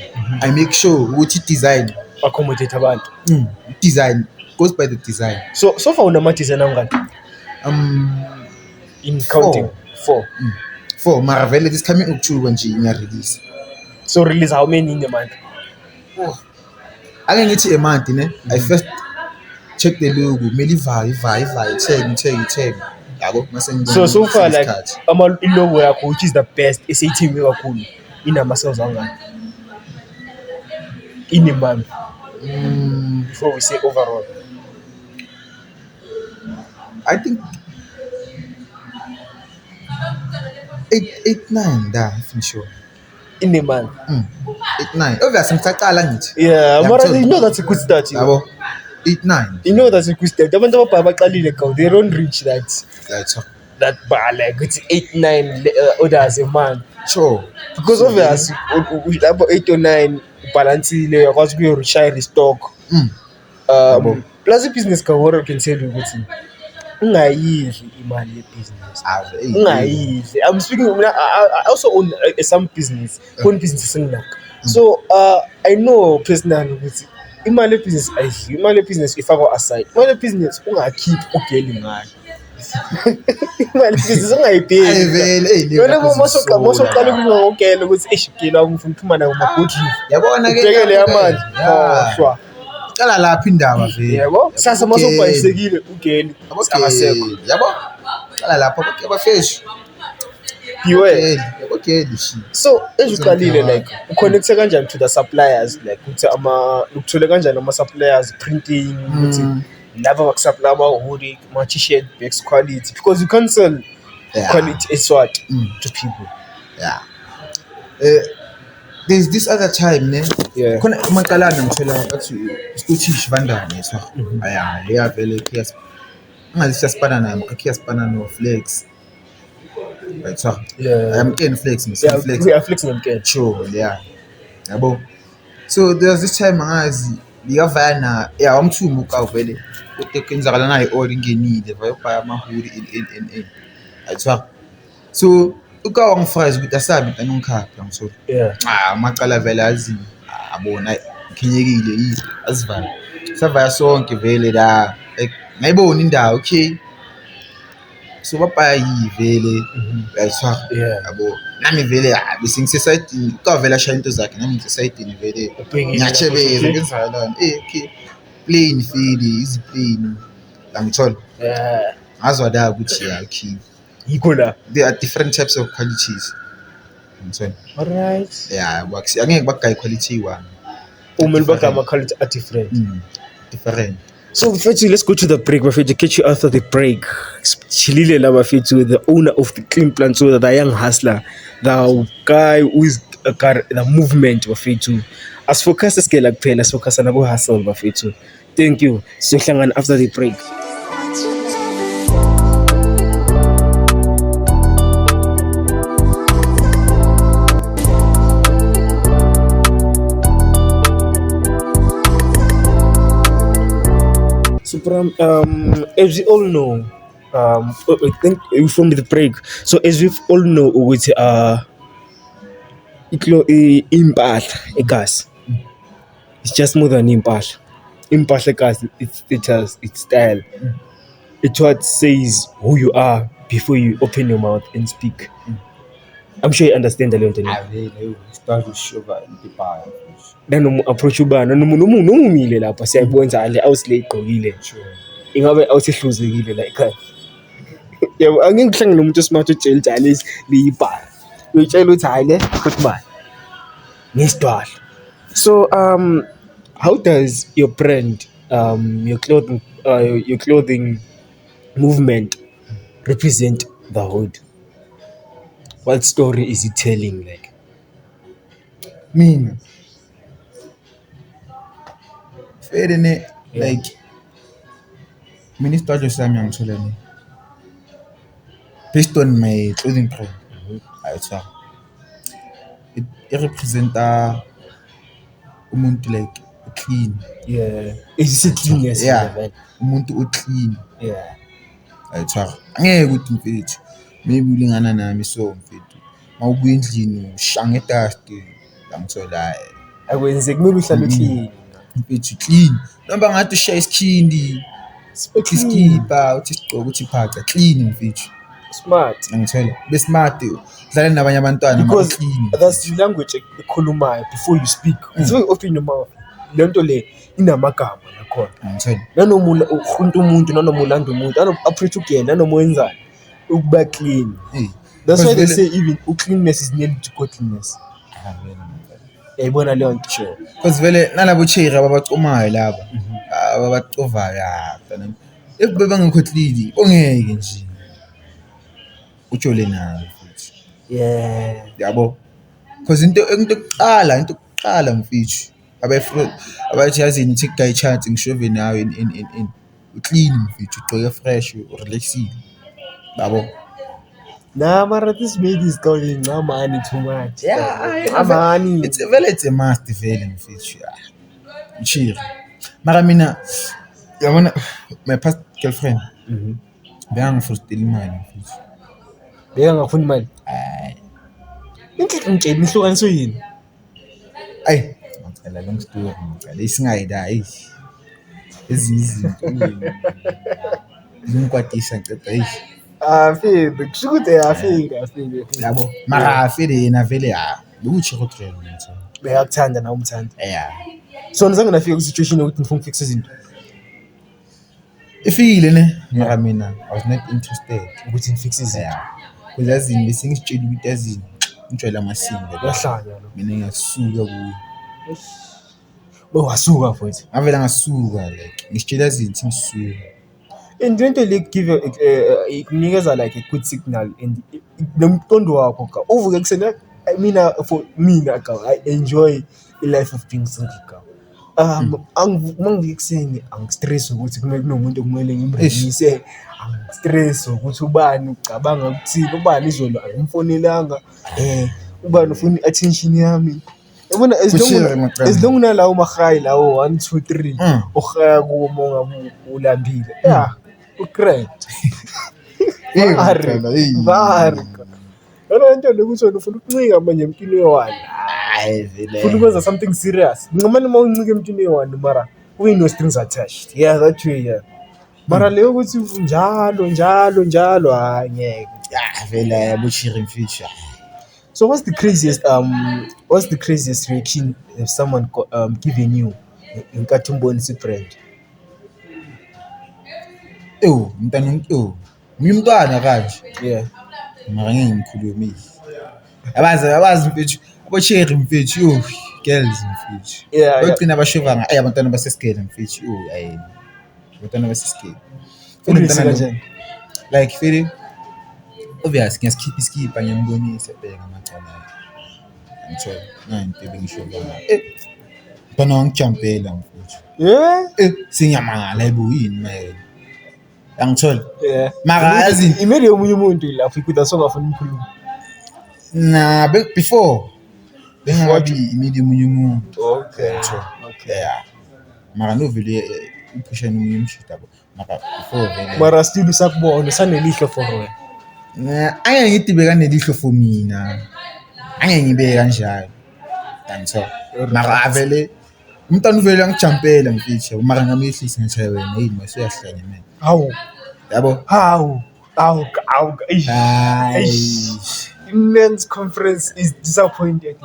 I make sure ukuthi i-design Accommodate abantu. design goes by the design So far unama-design angaki? In counting. 4. 4 mara vele this coming October nje ngiya-release So release how many in the month? ake ngithi a month ne I first check the logo kumele ivaye ithenge yabo mase ngibona So far like isikhathi. ilogo yakho which is the best esayithenge kakhulu inama-sales angaki? In a month before we say overall. I think 8-9 da I'm sure In a month. 8-9 obviously ngisaqala ngithi Yeah, I'm mara told. you know that's a good start. yabo 8-9 You know that's a good start. Abantu ababhaya baqalile kawu, they don't reach that's that bar like it's 8-9 orders a month. sure Because obviously lapho 8 or 9 balancile uyakwazi ukuyo restock. Yabo. Plus i-business what I can tell you ukuthi ungayidli imali ye-business. Ungayidli. I'm speaking I also own some business. Own business enginayo. So I know personally ukuthi imali ye-business ayidli. Imali ye-business ifakwa aside. Imali ye-business ungakhiphi ugeli ngayo. Imali ye-business ungayibheki. vele Yona mosoqala ukungokela ukuthi eshigela ngifuna ukuphuma nayo ma-good review. yabona ke Ubhekele yamanje. Shwa. cala lapha indaba vele Yebo. Sasa masokubhayisekile ugeli akasekho. yabo cala lapha abafeshi Beware. yabo geli shi So ejuqalile like uconnecte kanjani to the suppliers like ukuthi ukuthole kanjani ama-suppliers printing ukuthi laba bakusupply ama-hoodie ama-t-shirt bags quality because you can't sell Yeah. quality eswat to people. yeah there's this other time ne Yeah. khona amaqalana ngithola bathi Scottish Vandana yethu aya leya vele khiyas angalisiyasipana naye khiyasipana no Flex yethu Yeah. I'm Ken Flex Yeah, Flex we are flexing them can. sure yeah yabo so there was this time angazi liyavana yeah wamthumuka vele ukuthi kwenzakala naye order ingenile vayobhaya amahuri in yethu so ukawangifraze ukuthi asabi tanongkhapha ngithola Yeah. amaqala vele azi abona ikhinyekile yini asivala savaya sonke vele la like ngayibona indawo okay so babhaya yivele yayithwa Yeah. yabo nami vele bese ngisesayidini ukavela shaya into zakhe nami ngisesayidini vele Ubhekile ngiyachebeza lapho, ngenzalana okay plain feel izi plain la ngithola Yeah. ngazwa da ukuthi yeah okay Yikho la. there are different types of qualities ngithola Alright. yeah angeke bagayi quality one Umele bagama quality are different. different So Bafethu, let's go to the break. Bafethu, catch you after the break. Chilile la Bafethu, the owner of the Clean Pantsulo, the young hustler, the guy who is the movement Bafethu. As focus scale kuphela, as focus on hustle Bafethu. Thank you. Sihlangana after the break. As we all know, I think from the break. So as we all know, with impahla egas, it's just more than impahla. Impahla egas, it's status, it's style. It's what says who you are before you open your mouth and speak. I'm sure you understand the leyo. Vele start ushuva impipaya. Approach ubana nomuntu umile lapha siyayibona ale awusile igqokile. Ingabe awusihluzekile la ekhaya. Yebo angeke ngihlangane nomuntu smart ujele jale liyibhala. Uyitshela uthi hayi le futhi bani. Ngesidwala. So how does your brand your clothing movement represent the hood? What story is it telling like? Mina. Fair ne like mina isitwadlo sami angithola ne. Based on my clothing brand. It representa umuntu like clean. Yeah. Is it cleanness? Yeah. Umuntu clean. Yeah. Ayitshwara. Angeke ukuthi mfethu. Maybe ulingana nami so mfethu. Mawubuya endlini ushange dust ngithola. Akwenze kumele uhlale clean. Mfethu clean. Noma ngathi ushaya isikhindi. Iskipa uthi sigqoka uthi phaca clean mfethu. Smart. Angithola. Be smart. Dlala nabanye abantwana because clean. That's the language ekhulumayo before you speak. It's very open your mouth. Lento le inamagama nakhona. Angithola. Nanoma ukhunta umuntu nanoma ulanda umuntu approach again nanoma wenzani ukuba clean. That's why they say even cleanness is nearly to godliness. Yayibona leyo nto sure. Because vele nalabo chira ababacomayo laba ababacovayo phela if bebangekho clean ongeke nje ujole nayo futhi yabo because into yokuqala mfethu abathi yazini uthi guy chance ngishove nawe in clean mfethu ugqoke fresh urelaxile yabo. Nah, mara this made is calling money too much. Yeah, money. It's a must vele mfethu. Chira. Mara mina yabona my past girlfriend. Bengangifustile imali mfethu. Bengangafuni imali. Ngitshela ihlukaniswe yini? Ay, ngicela long story ngicela isingayida izinto ngimkwatisa ngicela Fede, kusho ukuthi afike. Yabo. Mara afike yena vele bekuthi hotel mfethu. Beyakuthanda na umthanda. Yeah. So nizange nafika ku situation ukuthi ngifuna ukufixa izinto. Ifile ne mara mina I was not interested Ukuthi ngifixe izinto. Yeah. Because yazini bese ngitshela ukuthi yazini ngijwayela amasimba Yahlanya lo. mina ngiyasuka kuyo. Wasuka futhi. Ngavela ngasuka like ngitshela yazini ngisuka. And lento le give ikunikeza like a good signal and nomqondo wakho ka uvuke kusena mina for mina ka I enjoy a life of being single ka. Mangivuke kuseni angistress ukuthi kumele kunomuntu okumele ngimrelease, angistress ukuthi ubani ucabanga ukuthini, ubani izolo angimfonelanga, ubani ufuna attention yami. Yabona as long nalawo mahayi lawo 1 2 3 ohaya kuwo monga ulambile. Yeah. Ukrent. Bari. Yona into lokuthi wena ufuna ukuncika manje empilweni yewani. Hayi vele. Ufuna ukwenza something serious. Ngicamani uma uncika empilweni yewani mara kube no strings attached. Yeah, that way yeah. Mara leyo ukuthi njalo hayi ngeke. Yeah, vele yabushira imfisha. So what's the craziest reaction if someone giving you inkathi umbonisa brand? Umntwana kanje. Yeah. Mara ngeke ngikhulume. Abazi mfethu abocheri mfethu girls mfethu. Yeah. Bagcina abashova abantwana baseskele mfethu hayi. Abantwana baseskele. Like feel obvious ngiyasikhipha iskipa ngiyambonisa bheka amacala. Ngithola nanti bengishova. Bana wangijampela mfethu. Yeah. Sinyamangala yini man. Angithola. Yeah. Mara yazi imeli yomunye umuntu lapho ikutha songafuna ukukhuluma. Na before bengabi imeli yomunye umuntu. Okay. Yeah. Mara no vele uphusha nomunye umshita mara before vele mara still usakubona usanelihlo for wena. angeke ngithi bekanelihlo for mina, angeke ngibe kanjalo danso, mara avele umntwana uvele angijampela mfethu, mara ngamyehlisa ngithi wena yini masuyahlanya man, Hawu yabo hawu hayi men's conference is disappointed.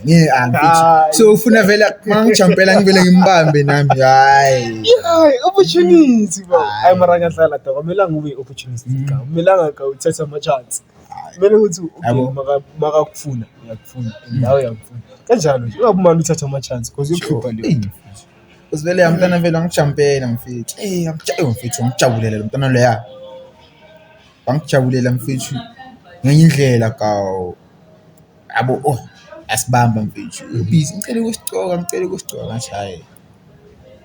mfethu, so ufuna vele mangijampela ngivele ngimbambe nami hayi Opportunity bro. Hayi mara ngadlala ta kumelanga ube opportunist ka. Kumelanga ka uthatha ama chance. Kumele ukuthi maka kufuna uyakufuna nawe uyakufuna. Kanjalo nje uyabumana uthatha ama chance because ukhipha leyo. Usivele umntwana vele angijampela mfethu. Mfethu ngijabulela lo mntwana loya. Bangijabulela mfethu ngenye indlela kawo. Yabo asibamba mfethu. Busy ngicela ukusigcoka ngathi hayi.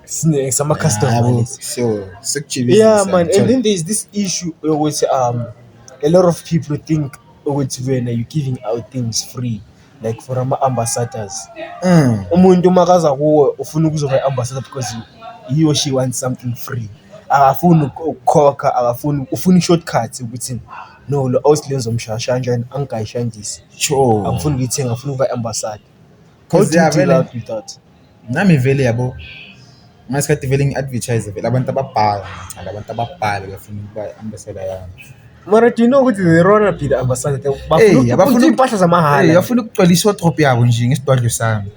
Sine sama customers. So sekujibisa. Yeah man, and then there's this issue with a lot of people think ukuthi wena you giving out things free like for ama ambassadors. Umuntu makaza kuwe ufuna ukuzoba ambassador because he or she wants something free. Akafuni ukukhokha, akafuni ufuna shortcuts ukuthi no lo awusilenzo mshasha kanjani angayishandisi. Sure. Akufuni ukuthenga, afuna ukuba ambassador. Cause Cause with that. Nami vele yabo ngasikhathi vele ngi-advertise vele abantu ababhala bafuna ukuba ambassador yami. Mara do you know ukuthi the Rona be the ambassador? Bafuna impahla zamahala. Bafuna ukugcwalisa wardrobe yabo nje ngesidwadlo sami.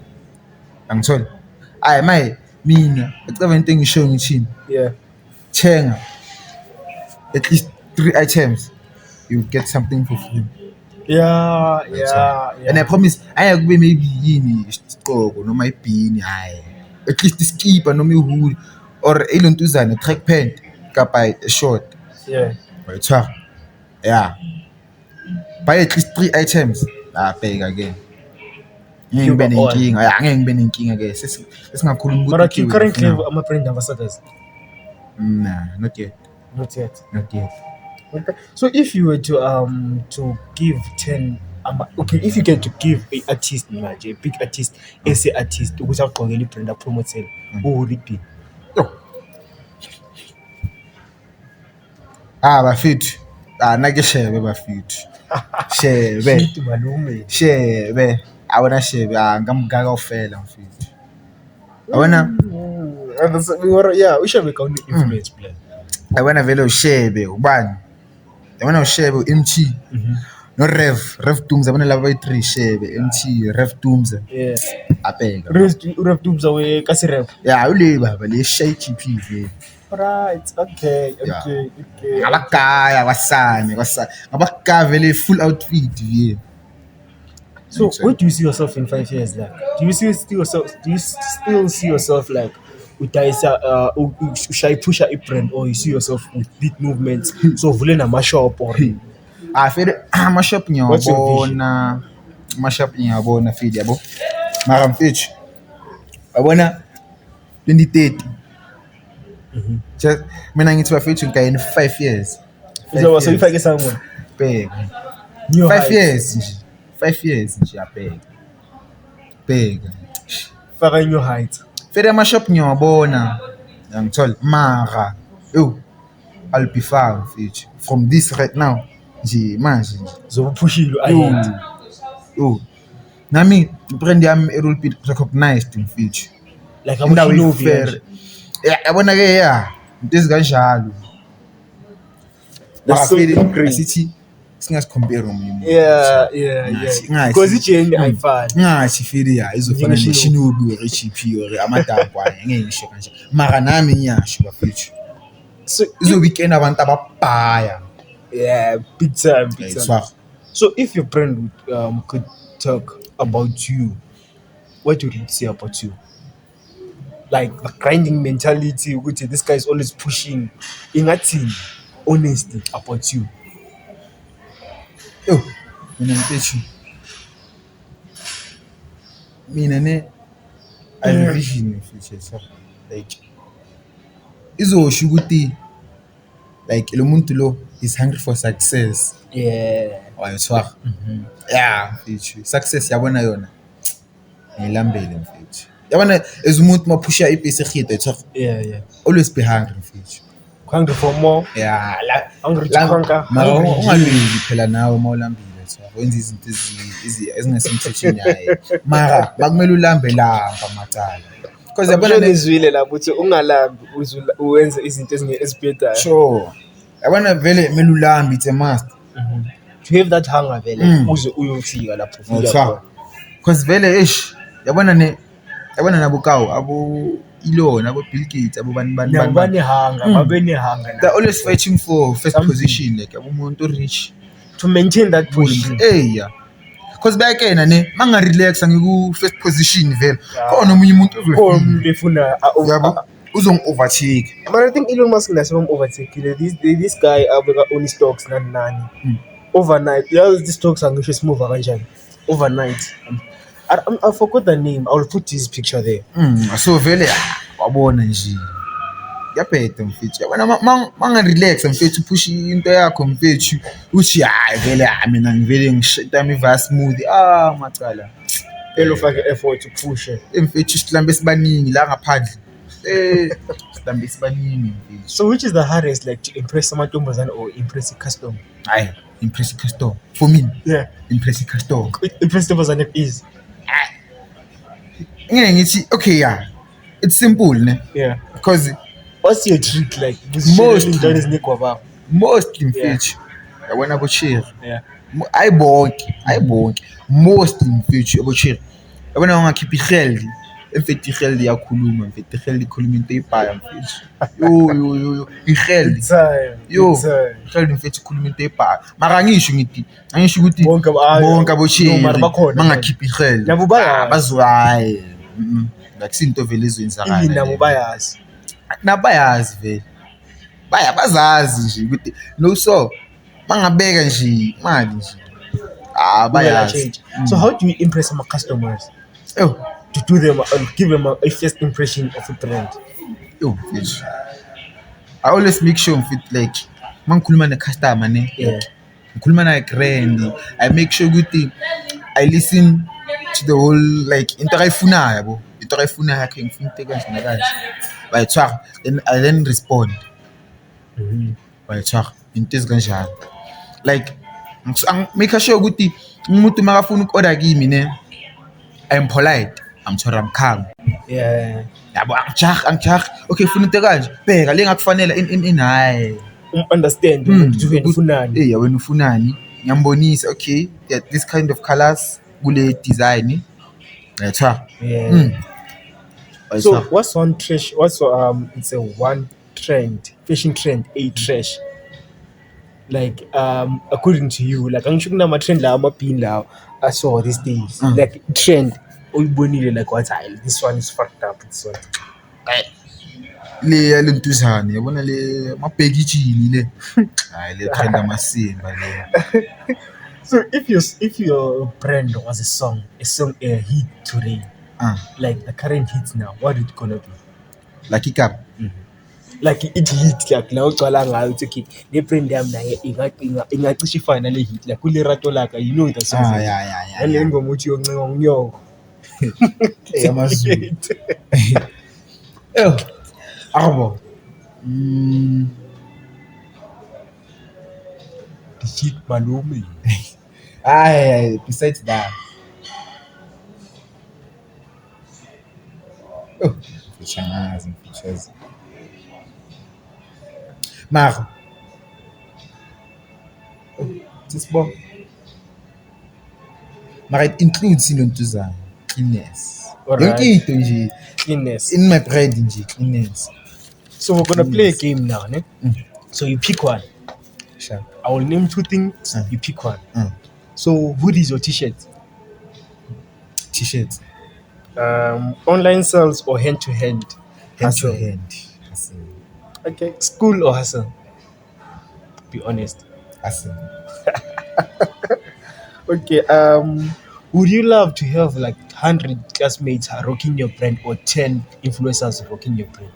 Angithola. Hayi maye mina ecaba into engisho ngithini? Yeah. Thenga at least 3 items you get something for free. Yeah. And I promise ayeke kube maybe yini isigqoko noma ibhini hayi. At least iskipa noma ihoodie or ilontuzana track pant kapa a short. Yeah. Right. Yeah. Buy at least 3 items. Bheka again. Ngeke ngibe nenkinga ke. Sesingakhuluma ukuthi Mara you currently ama brand ambassadors? Nah, not yet. Okay. So if you were to give 10 if you get to give a artist manje, a big artist, SA artist ukuthi aqhokele ibrand promote, who would it be? Bafethu. Nake shebe bafethu. Shebe. Shit malume. Shebe. Awona shebe ngamgaga ufela mfethu. Awona Yeah, we should make our influence plan. awona vele ushebe ubani? Awona ushebe MT. No Rev Dooms abona laba bayi3 shebe MT Rev Dooms. Yeah. Abheka. Rev Dooms away kasi rap. Yeah, ule baba le shaky PV. Right. Okay. Abagaya wasane. Abagaya vele full outfit vye. So where do you see yourself in 5 years like? Do you still see yourself like utayisa shy pusha brand, or you see yourself with big movements so vule na mashop or Fede mashop ngiyabona fede yabo. Mara mfethu wabona 2030. Just mina ngithi bafethu ngikayini 5 years. so ifake someone Bheka. 5 years nje. 5 years nje abheka. Bheka. faka new height. Fede mashop ngiyabona. Ngithola mara. I'll be far mfethu from this right now. Nje manje Zokupushilo ahead. Nami brand yami a little bit recognized mfethu. Like Indawo I'm fair. Yabona ke into ezikanjalo. That's so crazy. Asithi singazicompare nomunye. Yeah. Because iJeni ayifani. Ngathi feel izofana neShinobi or HP or amadambu anye ngeke ngisho kanje. Mara nami ngiyasho bafethu. So Izo weekend abantu ababhaya. yeah, big time. Swag. So if your brand could talk about you, what would it say about you? Like a grinding mentality, which this guy is always pushing. Ingathini honestly about you. Mina mfethu. Mina ne I vision mfethu. Like izosho ukuthi like lo muntu lo is hungry for success. Yeah. Wayithwa. Yeah, mfethu. Success yabona yona. Ngilambele mfethu. yabona as umuntu maphusha ibhesi ekhida ethu Yeah. always be hungry mfethu Hungry for more. yeah Hungry to conquer. mara Hungry ungalweli phela nawe mawulambile ethu wenza izinto ezingasemthethweni yaye mara makumele ulambe lamba macala because yabona ngizwile lapho uthi ungalambi uwenze izinto ezibhedayo. sure yabona vele kumele ulambe it's a must To have that hunger vele uze uyofika lapho ufika khona. because vele yabona nabo kawo abo Elon abo Bill Gates abo bani Nabo banehanga, babenehanga they're always fighting for first position like abo umuntu rich to maintain that position. yeah because back ena ne manga relax ngiku first position vele khona omunye umuntu Umuntu efuna yabo uzong overtake but I think Elon Musk nase overtake this guy abeka only stocks nani overnight. The stocks angisho smooth kanjani overnight. I forgot the name. I'll put his picture there. so vele wabona nje yaphethe mfethu yabona manga relax mfethu push into yakho mfethu uthi hayi vele mina ngivele ngishita imiva smooth macala Phela ufake effort ukuphushe. mfethu silambe sibaningi la ngaphandle silambe sibaningi mfethu So which is the hardest, like to impress amantombazane or impress a custom? hayi impress custom for me Yeah, impress custom impress amantombazane is. ngeke ngithi okay yeah it's simple ne Yeah. because What's your trick like? mostly mfethu yabona abo chill Yeah. ayibonke most mfethu abo chill yabona ungakhipha iheldi mfethu iheldi yakhuluma mfethu iheldi ikhuluma into ebhaya mfethu yo iheldi yo iheldi mfethu ikhuluma into ebhaya mara angisho ukuthi bonke abo chill mangakhipha iheldi Nabo bayazi. bazwaye akusinto vele ezwenzakala Nabo bayazi. nabayazi vele bazazi nje ukuthi no so mangabeka nje imali nje bayazi. So how do you impress my customers? Yo To do them and give them a first impression of a brand. bitch. I always make sure fit like mangikhuluma ne-customer ne Yeah. ngikhuluma naye grand I make sure ukuthi I listen to the whole like into ayifunayo yabo into ayifunayo yakhe ngifuna into kanje nakanje bayithwara then I then respond bayithwara into ezikanjalo like make sure ukuthi umuntu makafuna uku-order kimi ne I'm polite I'm calm Yeah. yabo angijah okay funa into kanje bheka le ngakufanele in hayi Understand ukuthi ufunani. wena ufunani ngiyambonisa okay this kind of colors kule design yatha Yeah. So what's one trash? It's a one trend, fashion trend, a trash. Like according to you, like I'm sure my trend la amapin la I saw these days. Like trend, uyibonile like what this one is fucked up. This one. le yalentuzane yabona le mabhekijini le hayi le trend amasimba le. So if your brand was a song a hit today, like the current hits now, what is it gonna be? like ikap Like it hit like la ucala ngayo uthi okay le brand yami naye ingacisha ifana le hit like kule rato laka you know the song. yeah And then ngomuthi yoncenga ngiyoko. yamazulu abo The hit malume. besides that features mara sisibo mara it includes intuzane cleanness Alright. yonke into nje Cleanness. in my brand nje cleanness. So we're gonna play a game now, ne? So you pick one. Sure. I will name two things. You pick one. Mm. So hoodies or t-shirt? T-shirt Online sales or hand to hand? hand to hand Okay. School or hustle? Be honest. hustle Okay. Would you love to have like 100 classmates rocking your brand or 10 influencers rocking your brand?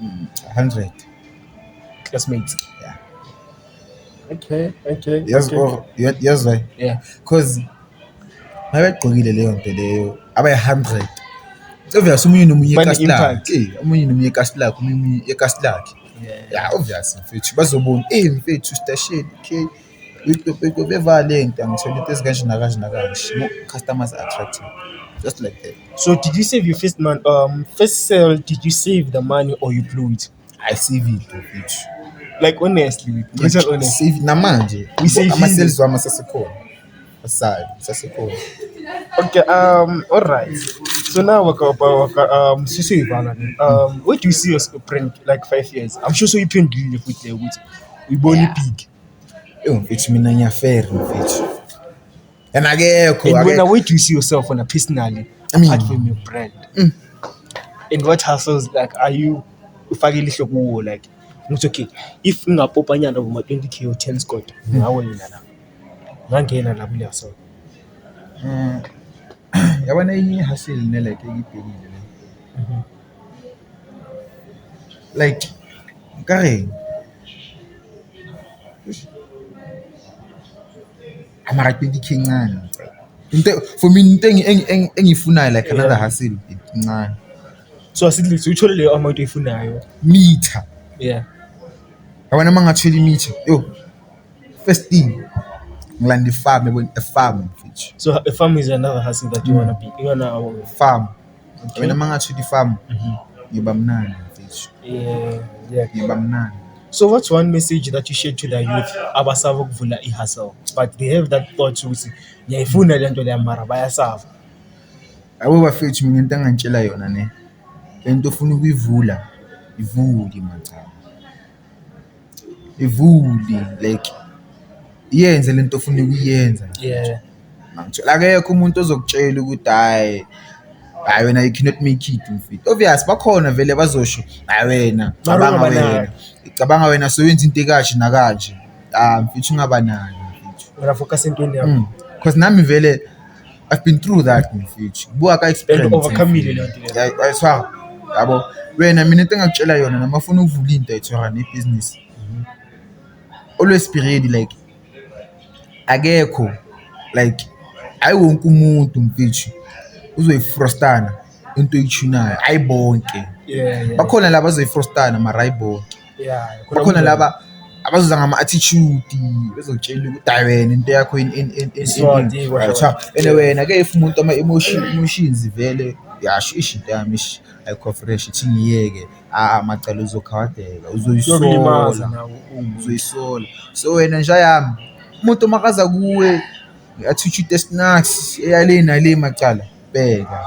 100 Classmates. Yeah. Okay. yes or yes why Yeah. because mabegqokile leyo nto leyo abayi-100 obvious umunye nomunye Bani ecast impact. lakhe omunye nomunye ecast lakhe omunye ecast lakhe yeah obvious mfethu bazobona mfethu stasheni okay beva lento angithola into ezikanje nakanje nakanje no customers are attractive just like that. So did you save your first sale? Did you save the money or you blew it? I save it mfethu Like honestly, brutal honest. save namanje We save ama-sales wami asasekhona aside sasekhona. Okay, all right. So now where do you see your brand like 5 years? I'm sure so you can deal with there with we bony pig. Mfethu mina ngiyafera mfethu and akekho And where do you see yourself on a personally apart from your brand? And what hustles like are you ufakile ihlo kuwo like ngithi okay if ngingapopa nyana ngoma 20k or 10 scott ngawena la ngangena la kule so yabona enye hustle ne like engibhekile le like nkare amara 20k ncane into for me into engiyifunayo like another hustle ncane so asidli uthole leyo amount oyifunayo meter yeah yabona mangatholi meter yo first thing ngilanda ifarm yabona farm mfethu so a farm is another hustle that you wanna be you wanna farm yabona mangatholi farm ngiba mnandi mfethu yeah ngiba mnandi. So what's one message that you share to the youth abasaba ukuvula i-hustle but they have that thought ukuthi ngiyayifuna le nto le mara bayasava Abo bafethu mina into engantshela yona ne lento ofuna ukuyivula ivuli manje ivuli like yenze lento ofuna ukuyenza yeah mangithola akekho umuntu ozokutshela ukuthi hayi wena you cannot make it mfethu obvious bakhona vele bazosho hayi wena cabanga wena soyenza into ekanje nakanje mfethu ungaba nani mfethu wena focus entweni yakho because nami vele I've been through that mfethu buka ka experience and overcome le nto ayiswa yabo wena mina into engakutshela yona namafuna ukuvula into ayithora nebusiness always be ready like akekho like ayi wonke umuntu mfethu uzoyifrostana into eyichunayo ayibonke bakhona laba azoyifrostana mara ayibonke bakhona laba abazoza ngama-attitude bezokutshela ukuthi hayi wena into yakho and wena ke if umuntu ama-emotions vele yasho ishi into yami ishi ayikho fresh ithi ngiyeke macala uzokhawadeka uzoyisola so wena nje yami umuntu makaza kuwe attitude esnacks eyale nale macala bheka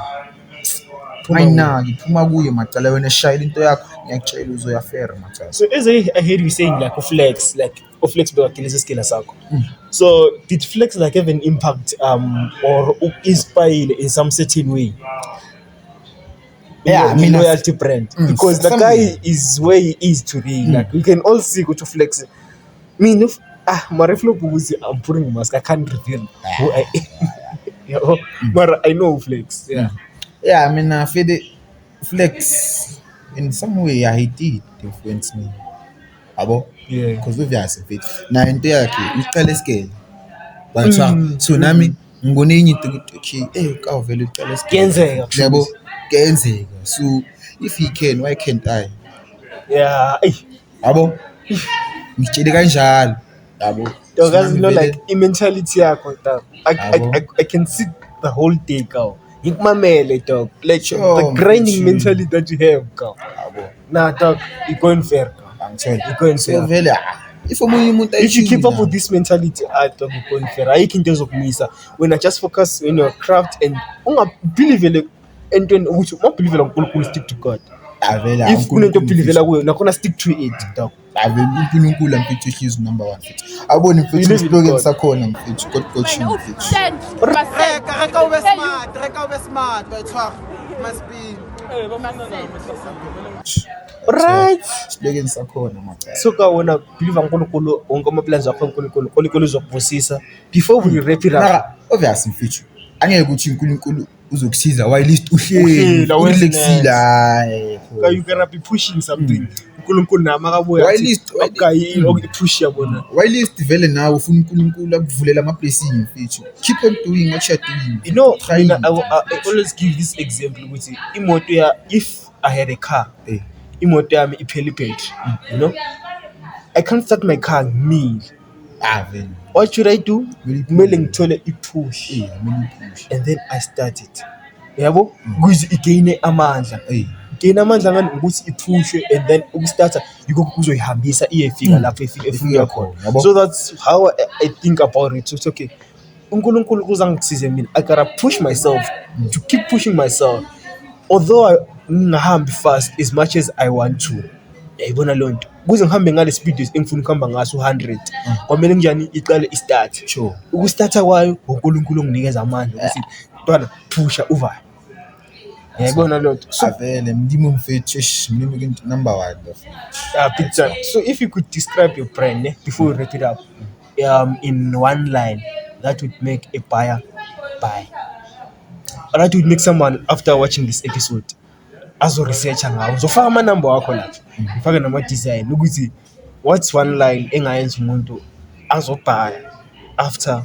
ayinaki phuma kuye macala wena shayela into yakho ngiyakutshela uzoyafera macala. So as I heard you saying like uflex bekakilisa iskila sakho so did flex like have an impact or inspire in some certain way loyalty brand because the guy is where he is today like we can all see go to flex me no mariflo buzi I'm putting mask I can't reveal who I but I know flex I mean I feel the flex in some way I did influence me abo because obviously fit na into yakhe iqala esikele but so nami ngibone enye into ukuthi ka vele iqala esikele yabo kenzeka so if he can why can't I abo ngitshele kanjalo yabo because you know like mentality yakho I can sit the whole day girl ngimamele dog like the grinding mentality that you have girl nah dog you going fair you going fair vele if omunye umuntu if you keep up with this mentality dog you going fair ayikho into ezokumisa when just focus on your craft and ungabelieve entweni ukuthi ungabelieve uNkulunkulu stick to God if kunento obelievela kuyo nakhona stick to it dog avele uNkulunkulu mfethu he's number 1 mfethu abone mfethu slogan sakhona mfethu God coach mfethu reka ube smart bayithwa must be right slogan sakhona manje so ka wona believe uNkulunkulu wonke amaplans wakho uNkulunkulu uzokubusisa before we wrap it up obviously mfethu angeke ukuthi uNkulunkulu uzokusiza while least uhleli ulexila you gonna be pushing something uNkulunkulu nama akabuya Why list- ipush yabona. whilst vele nawe ufuna uNkulunkulu akuvulela ama-blessing mfethu, keep on doing what you're doing. You know, Try mina, it. I always give this example ukuthi imoto if I had a car, Eh. imoto yami iphela ibattery, you know, I can't start my car ngimile. Vele. What should I do? Really Kumele ngithole ipush Kumele upush. and then I start it. Yabo? Ukuze igayine amandla. Igayine amandla ngani ukuthi ipushwe and then ukustarta yiko kuzoyihambisa iyefika lapho efika khona. Yabo? So that's how I think about it. So it's okay. uNkulunkulu uzangisize mina. I gotta push myself to keep pushing myself. Although ngingahambi fast as much as I want to. Yayibona leyo nto. Kuze ngihambe ngale speed engifuna ukuhamba ngaso 100. Kwamele njani iqale istart. Sure. Ukustarta kwayo uNkulunkulu onginikeza amandla ukuthi ntwana pusha uva. Yayibona leyo nto. So Vele mdimo mfethu mdimo ke number 1 bafethu. big time. So if you could describe your brand before we wrap it up, in one line, that would make a buyer buy. Or that would make someone after watching this episode azo-researcha ngawo. Uzofaka ama-number wakho lapha. Ufake nama-design ukuthi what's one line engayenza umuntu azobhaya after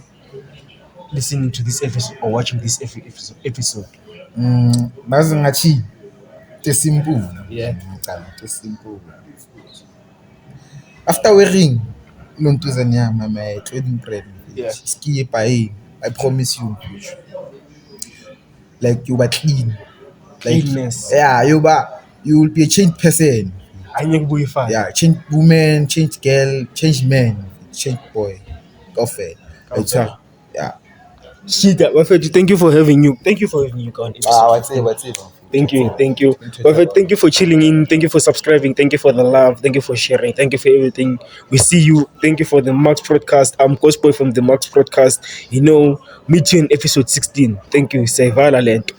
listening to this episode or watching this episode. Bazi ngathi te simple. Yeah. Te simple. After wearing lontuzana yami my trading brand. Yeah. Ski buying. I promise you. Like you were clean. Like Cleanness. yeah, you will be a changed person. Angeke ubuye ifane. Yeah, change woman, change girl, change man, change boy. Coffee. Yeah. Shida, Bafetu, thank you for having you. Thank you for having you on episode. What's it? Thank you. Bafetu, thank you for chilling in. Thank you for subscribing. Thank you for the love. Thank you for sharing. Thank you for everything. We see you. Thank you for the Max Podcast. I'm Ghost Boy from the Max Podcast. You know, meet you in episode 16. Thank you. Say Vala Land.